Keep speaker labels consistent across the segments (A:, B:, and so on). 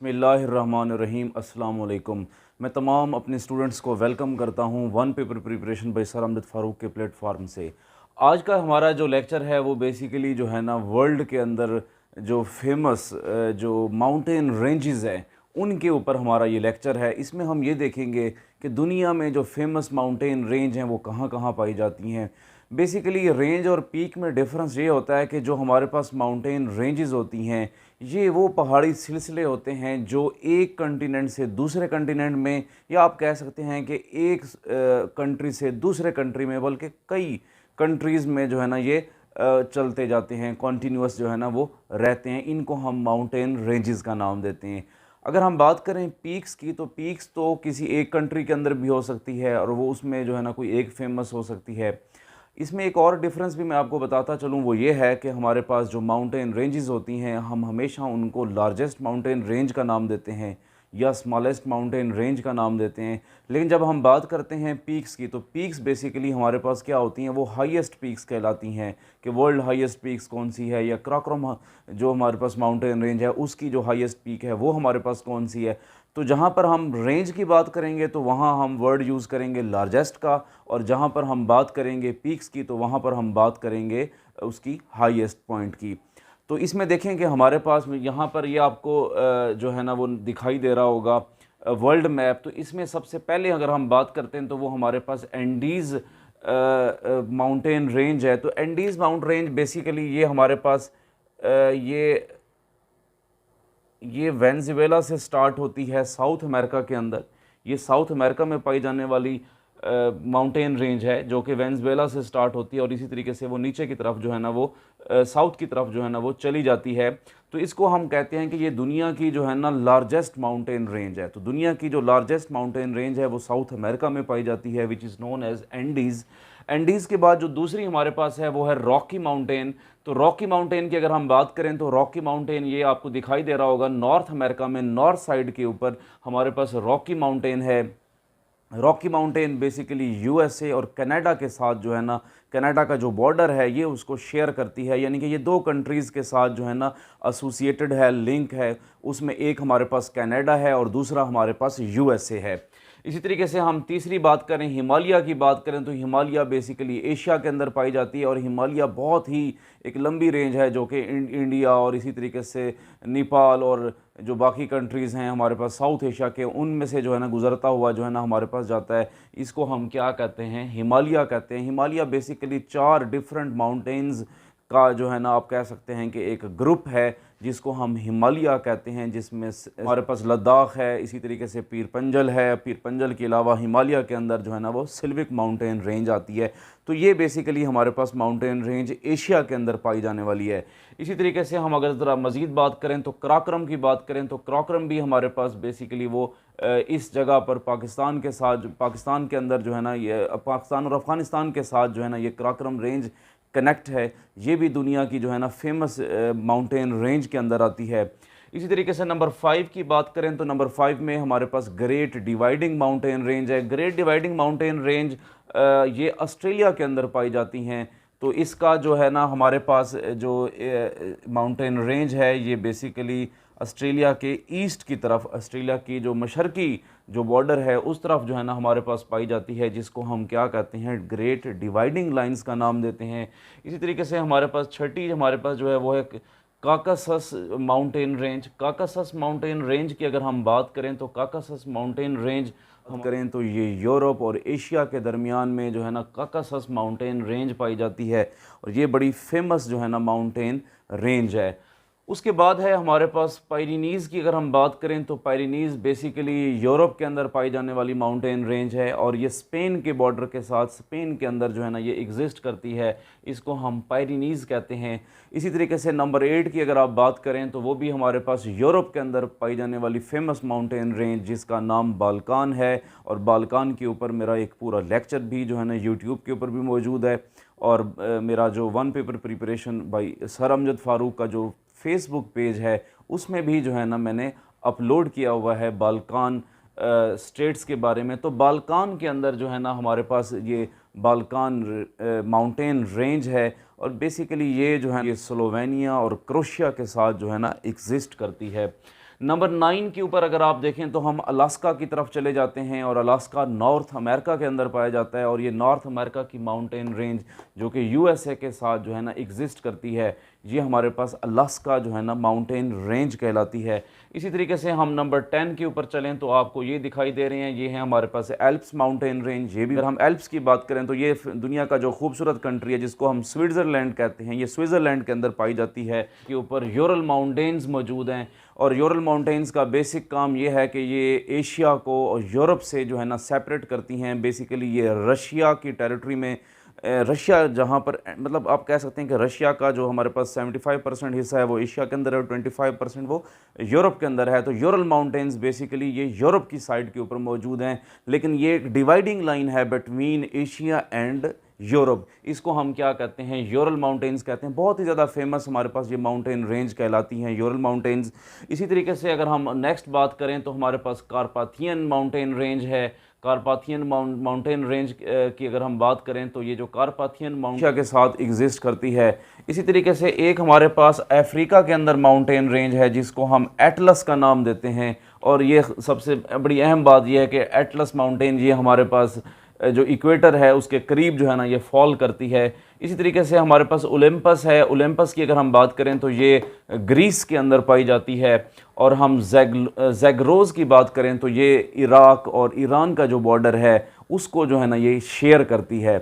A: बिस्मिल्लाहिर्रहमानिर्रहीम अस्सलाम वालेकुम। मैं तमाम अपने स्टूडेंट्स को वेलकम करता हूं one paper preparation bye sir Amjad Farooq के प्लेटफॉर्म से। आज का हमारा जो लेक्चर है वो बेसिकली जो है ना वर्ल्ड के अंदर जो फेमस जो माउंटेन रेंजेस हैं उनके ऊपर हमारा ये लेक्चर है। इसमें हम ये देखेंगे कि दुनिया में जो फेमस माउंटेन रेंज हैं वो कहाँ कहाँ पाई जाती हैं। बेसिकली रेंज और पीक में डिफरेंस ये होता है कि जो हमारे पास माउंटेन रेंजेस होती हैं ये वो पहाड़ी सिलसिले होते हैं जो एक कंटिनेंट से दूसरे कंटिनेंट में, या आप कह सकते हैं कि एक कंट्री से दूसरे कंट्री में, बल्कि कई कंट्रीज़ में जो है ना ये चलते जाते हैं, कॉन्टीन्यूस जो है ना वो रहते हैं। इनको हम माउंटेन रेंजेस का नाम देते हैं। अगर हम बात करें पीक्स की, तो पीक्स तो किसी एक कंट्री के अंदर भी हो सकती है और वो उसमें जो है ना कोई एक फेमस हो सकती है। इसमें एक और डिफरेंस भी मैं आपको बताता चलूँ, वो ये है कि हमारे पास जो माउंटेन रेंजेस होती हैं हम हमेशा उनको लार्जेस्ट माउंटेन रेंज का नाम देते हैं या स्मॉलेस्ट माउंटेन रेंज का नाम देते हैं। लेकिन जब हम बात करते हैं पीक्स की, तो पीक्स बेसिकली हमारे पास क्या होती हैं, वो हाईएस्ट पीक्स कहलाती हैं कि वर्ल्ड हाईएस्ट पीक्स कौन सी है, या कराकोरम जो हमारे पास माउंटेन रेंज है उसकी जो हाईएस्ट पीक है वो हमारे पास कौन सी है। तो जहाँ पर हम रेंज की बात करेंगे तो वहाँ हम वर्ड यूज़ करेंगे लार्जेस्ट का, और जहाँ पर हम बात करेंगे पीक्स की तो वहाँ पर हम बात करेंगे उसकी हाईएस्ट पॉइंट की। तो इसमें देखें कि हमारे पास यहाँ पर ये आपको जो है ना वो दिखाई दे रहा होगा वर्ल्ड मैप। तो इसमें सबसे पहले अगर हम बात करते हैं तो वो हमारे पास एंडीज़ माउंटेन रेंज है। तो एंडीज़ माउंट रेंज बेसिकली ये हमारे पास ये वेनेजुएला से स्टार्ट होती है साउथ अमेरिका के अंदर। ये साउथ अमेरिका में पाई जाने वाली माउंटेन रेंज है जो कि वेनेजुएला से स्टार्ट होती है और इसी तरीके से वो नीचे की तरफ जो है ना वो साउथ की तरफ जो है ना वो चली जाती है। तो इसको हम कहते हैं कि ये दुनिया की जो है ना लार्जेस्ट माउंटेन रेंज है। तो दुनिया की जो लार्जेस्ट माउंटेन रेंज है वो साउथ अमेरिका में पाई जाती है, which is known as Andes. Andes के बाद जो दूसरी हमारे पास है वो है रॉकी माउंटेन। तो रॉकी माउंटेन की अगर हम बात करें तो रॉकी माउंटेन ये आपको दिखाई दे रहा होगा नॉर्थ अमेरिका में, नॉर्थ साइड के ऊपर हमारे पास रॉकी माउंटेन है। रॉकी माउंटेन बेसिकली यूएसए और कनाडा के साथ जो है ना, कनाडा का जो बॉर्डर है ये उसको शेयर करती है, यानी कि ये दो कंट्रीज़ के साथ जो है ना एसोसिएटेड है, लिंक है। उसमें एक हमारे पास कनाडा है और दूसरा हमारे पास यूएसए है। इसी तरीके से हम तीसरी बात करें, हिमालय की बात करें, तो हिमालय बेसिकली एशिया के अंदर पाई जाती है और हिमालय बहुत ही एक लंबी रेंज है जो कि इंडिया और इसी तरीके से नेपाल और जो बाकी कंट्रीज़ हैं हमारे पास साउथ एशिया के, उनमें से जो है ना गुजरता हुआ जो है ना हमारे पास जाता है। इसको हम क्या कहते हैं, हिमालय कहते हैं। हिमालय बेसिकली 4 डिफरेंट माउंटेन्स का जो है ना आप कह सकते हैं कि एक ग्रुप है जिसको हम हिमालय कहते हैं, जिसमें हमारे पास लद्दाख है, इसी तरीके से पीर पंजल है। पीर पंजल के अलावा हिमालय के अंदर जो है ना वो सिल्विक माउंटेन रेंज आती है। तो ये बेसिकली हमारे पास माउंटेन रेंज एशिया के अंदर पाई जाने वाली है। इसी तरीके से हम अगर ज़रा मज़ीद बात करें तो कराकोरम की बात करें तो कराकोरम भी हमारे पास बेसिकली वो इस जगह पर पाकिस्तान के साथ, पाकिस्तान के अंदर जो है ना ये पाकिस्तान और अफ़गानिस्तान के साथ जो है ना ये कराकोरम रेंज कनेक्ट है। ये भी दुनिया की जो है ना फेमस माउंटेन रेंज के अंदर आती है। इसी तरीके से नंबर 5 की बात करें तो नंबर 5 में हमारे पास ग्रेट डिवाइडिंग माउंटेन रेंज है। ग्रेट डिवाइडिंग माउंटेन रेंज ये ऑस्ट्रेलिया के अंदर पाई जाती हैं। तो इसका जो है ना हमारे पास जो माउंटेन रेंज है ये बेसिकली ऑस्ट्रेलिया के ईस्ट की तरफ, ऑस्ट्रेलिया की जो मशरकी जो बॉर्डर है उस तरफ जो है ना हमारे पास पाई जाती है, जिसको हम क्या कहते हैं, ग्रेट डिवाइडिंग लाइंस का नाम देते हैं। इसी तरीके से हमारे पास छठी हमारे पास जो है वो है काकासस माउंटेन रेंज। काकासस माउंटेन रेंज की अगर हम बात करें तो काकासस माउंटेन रेंज हम करें तो ये यूरोप और एशिया के दरमियान में जो है ना काकासस माउंटेन रेंज पाई जाती है और ये बड़ी फेमस जो है ना माउंटेन रेंज है। उसके बाद है हमारे पास पायरिनीज़ की अगर हम बात करें तो पायरिनीज़ बेसिकली यूरोप के अंदर पाई जाने वाली माउंटेन रेंज है और ये स्पेन के बॉर्डर के साथ, स्पेन के अंदर जो है ना ये एग्जिस्ट करती है। इसको हम पायरिनीज़ कहते हैं। इसी तरीके से नंबर 8 की अगर आप बात करें तो वो भी हमारे पास यूरोप के अंदर पाई जाने वाली फेमस माउंटेन रेंज जिसका नाम बाल्कान है, और बाल्कान के ऊपर मेरा एक पूरा लेक्चर भी जो है ना यूट्यूब के ऊपर भी मौजूद है। और मेरा जो one paper preparation by sir Amjad Farooq का जो फेसबुक पेज है उसमें भी जो है ना मैंने अपलोड किया हुआ है बाल्कान स्टेट्स के बारे में। तो बाल्कान के अंदर जो है ना हमारे पास ये बाल्कान माउंटेन रेंज है और बेसिकली ये जो है ये स्लोवेनिया और क्रोशिया के साथ जो है ना एग्जिस्ट करती है। नंबर 9 के ऊपर अगर आप देखें तो हम अलास्का की तरफ चले जाते हैं, और अलास्का नॉर्थ अमेरिका के अंदर पाया जाता है, और ये नॉर्थ अमेरिका की माउंटेन रेंज जो कि यूएसए के साथ जो है ना एग्जिस्ट करती है, ये हमारे पास अलास्का जो है ना माउंटेन रेंज कहलाती है। इसी तरीके से हम नंबर 10 के ऊपर चलें तो आपको ये दिखाई दे रहे हैं, ये है हमारे पास एल्प्स माउंटेन रेंज। ये भी अगर हम एल्प्स की बात करें तो ये दुनिया का जो खूबसूरत कंट्री है जिसको हम स्विट्ज़रलैंड कहते हैं, ये स्विट्ज़रलैंड के अंदर पाई जाती है। के ऊपर यूरल माउंटेन्स मौजूद हैं, और यूरल माउंटेन्स का बेसिक काम ये है कि ये एशिया को और यूरोप से जो है ना सेपरेट करती हैं। बेसिकली ये रशिया की टेरिटरी में, रशिया जहाँ पर मतलब आप कह सकते हैं कि रशिया का जो हमारे पास 75% हिस्सा है वो एशिया के अंदर है, और 25% वो यूरोप के अंदर है। तो यूरल माउंटेन्स बेसिकली ये यूरोप की साइड के ऊपर मौजूद हैं, लेकिन ये एक डिवाइडिंग लाइन है बिटवीन एशिया एंड यूरोप। इसको हम क्या कहते हैं, यूरल माउंटेन्स कहते हैं। बहुत ही ज़्यादा फेमस हमारे पास ये माउंटेन रेंज कहलाती हैं, यूरल माउंटेन्स। इसी तरीके से अगर हम नेक्स्ट बात करें तो हमारे पास कारपाथियन माउंटेन रेंज है। कारपाथियन माउंटेन रेंज की अगर हम बात करें तो ये जो कारपाथियन माउंटेन के साथ एग्जिस्ट करती है। इसी तरीके से एक हमारे पास अफ्रीका के अंदर माउंटेन रेंज है जिसको हम एटलस का नाम देते हैं, और ये सबसे बड़ी अहम बात यह है कि एटलस माउंटेन ये हमारे पास जो इक्वेटर है उसके करीब जो है ना ये फॉल करती है। इसी तरीके से हमारे पास ओलंपस है। ओलंपस की अगर हम बात करें तो ये ग्रीस के अंदर पाई जाती है, और हम ज़ैगरोस की बात करें तो ये इराक और ईरान का जो बॉर्डर है उसको जो है ना ये शेयर करती है।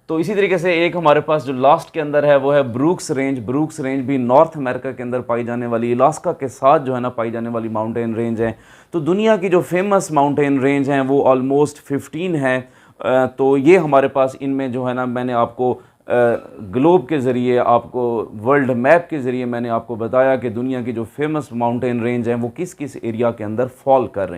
A: तो इसी तरीके से एक हमारे पास जो लास्ट के अंदर है वो है ब्रूक्स रेंज। ब्रूक्स रेंज भी नॉर्थ अमेरिका के अंदर पाई जाने वाली, अलास्का के साथ जो है ना पाई जाने वाली माउंटेन रेंज है। तो दुनिया की जो फेमस माउंटेन रेंज हैं वो ऑलमोस्ट 15 है। तो ये हमारे पास इनमें जो है ना मैंने आपको ग्लोब के ज़रिए, आपको वर्ल्ड मैप के ज़रिए मैंने आपको बताया कि दुनिया की जो फेमस माउंटेन रेंज हैं वो किस किस एरिया के अंदर फॉल कर रही हैं।